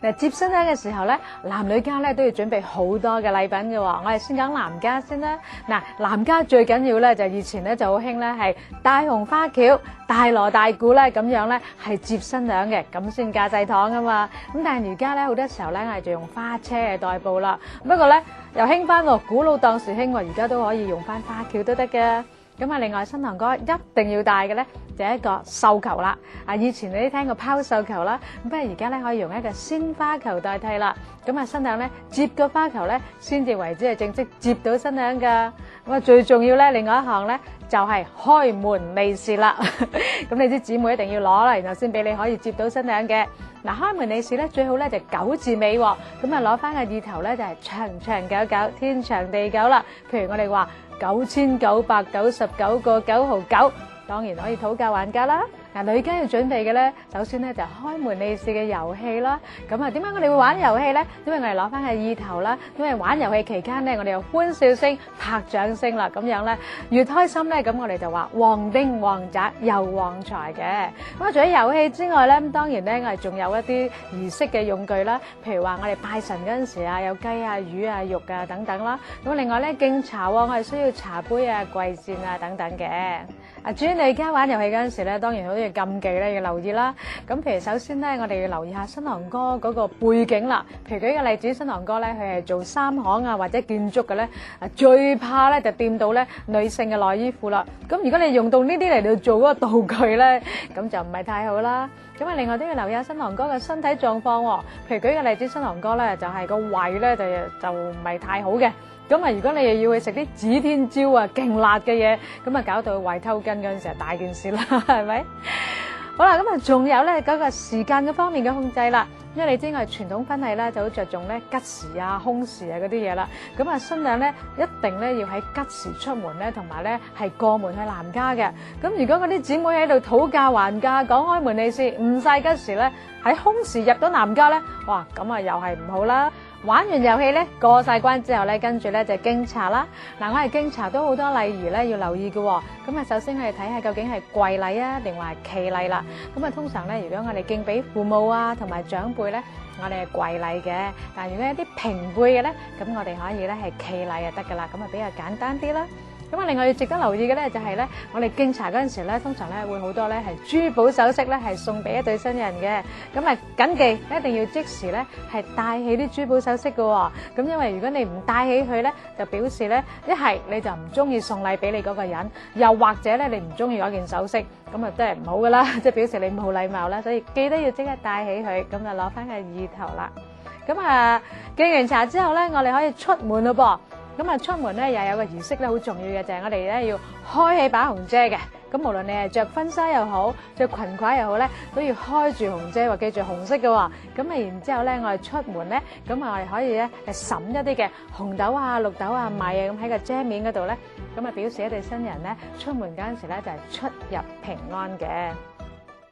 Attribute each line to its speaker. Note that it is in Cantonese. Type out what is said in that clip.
Speaker 1: 嗱，接新娘嘅時候咧，男女家咧都要準備好多嘅禮品嘅喎。我哋先講男家先啦。嗱，男家最緊要咧就以前咧就好興咧係大紅花轎、大鑼大鼓咧咁樣咧係接新娘嘅，咁先嫁祭堂噶嘛。咁但係而家咧好多時候咧我哋就用花車嚟代步啦。不過咧又興翻喎，古老當時興喎，而家都可以用翻花轎都得嘅。咁啊，另外新郎哥一定要帶嘅咧，就係一個繡球啦。啊，以前你都聽過拋繡球啦，咁不過而家咧可以用一個鮮花球代替啦。咁啊，新娘咧接個花球咧，先至為之係正式接到新娘噶。咁啊，最重要咧，另外一項咧就係開門利是啦。咁你啲姊妹一定要攞啦，然後先俾你可以接到新娘嘅。嗱，開門利是咧最好咧就9字尾喎，咁啊攞翻個意頭咧就係長長久久，天長地久啦。譬如我哋話9999個9毫9，當然可以討價還價啦。嗱，女家要準備嘅咧，首先咧就開門利是嘅遊戲啦。咁啊，點解我哋會玩遊戲咧？因為我哋攞翻個意頭啦。因為玩遊戲期間咧，我哋有歡笑聲、拍掌聲啦，咁樣咧越開心咧，咁我哋就話旺丁旺宅又旺財嘅。咁啊，除咗遊戲之外咧，咁當然咧我哋仲有一啲儀式嘅用具啦。譬如話我哋拜神嗰陣時啊，有雞啊、魚啊、肉啊等等啦。咁另外咧敬茶喎，我哋需要茶杯啊、貴賤啊等等嘅。啊，至於女家玩遊戲嗰陣時咧，當然好似禁忌咧要留意啦。咁譬如首先咧，我哋要留意下新郎哥嗰個背景啦。譬如舉個例子，新郎哥咧佢係做三行啊或者建築嘅咧，最怕咧就掂到咧女性嘅內衣褲啦。咁如果你用到呢啲嚟到做嗰個道具咧，咁就唔係太好啦。咁啊，另外都要留意下新郎哥嘅身體狀況喎。譬如舉個例子，新郎哥咧就係個胃咧就唔係太好嘅。咁啊，如果你又要去食啲指天椒啊，勁辣嘅嘢，咁啊搞到胃抽筋嗰陣時，大件事啦，係咪？好啦，咁啊，仲有咧嗰個時間嘅方面嘅控制啦。因為你知我哋傳統婚禮咧就好着重咧吉時啊、空時啊嗰啲嘢啦。咁啊，新娘咧一定咧要喺吉時出門咧，同埋咧係過門去男家嘅。咁如果嗰啲姊妹喺度討價還價、講開門利是，唔晒吉時咧，喺空時入到男家咧，哇，咁啊又係唔好啦。玩完遊戲咧，過晒關之後咧，跟住咧就敬茶啦。嗱，我哋敬茶都好多禮儀咧要留意嘅喎。咁啊，首先我哋睇下究竟係跪禮啊，定話係企禮啦。咁啊，通常咧，如果我哋敬俾父母啊同埋長輩咧，我哋係跪禮嘅。但係如果有啲平輩嘅咧，咁我哋可以咧係企禮就得噶啦。咁啊比較簡單啲啦。咁啊，另外要值得留意嘅咧就係咧，我哋敬茶嗰陣時咧，通常咧會好多咧係珠寶首飾咧係送俾一對新人嘅。咁啊，謹記一定要即時咧係戴起啲珠寶首飾嘅喎。咁因為如果你唔戴起佢咧，就表示咧一係你就唔中意送禮俾你嗰個人，又或者咧你唔中意嗰件首飾，咁啊都係唔好噶啦，即係表示你冇禮貌啦。所以記得要即刻戴起佢，咁就攞翻個意頭啦。咁啊，敬完茶之後咧，我哋可以出門咯噃。咁啊，出門咧又有個儀式咧，好重要嘅就係我哋咧要開起把紅遮嘅。咁無論你係着婚紗又好，着裙褂又好咧，都要開住紅遮，話記住紅色嘅喎。咁啊，然之後咧，我哋出門咧，咁啊，我哋可以咧係揼一啲嘅紅豆啊、綠豆啊、米啊，咁喺個遮面嗰度咧，咁啊表示一對新人咧出門嗰陣時咧就係出入平安嘅。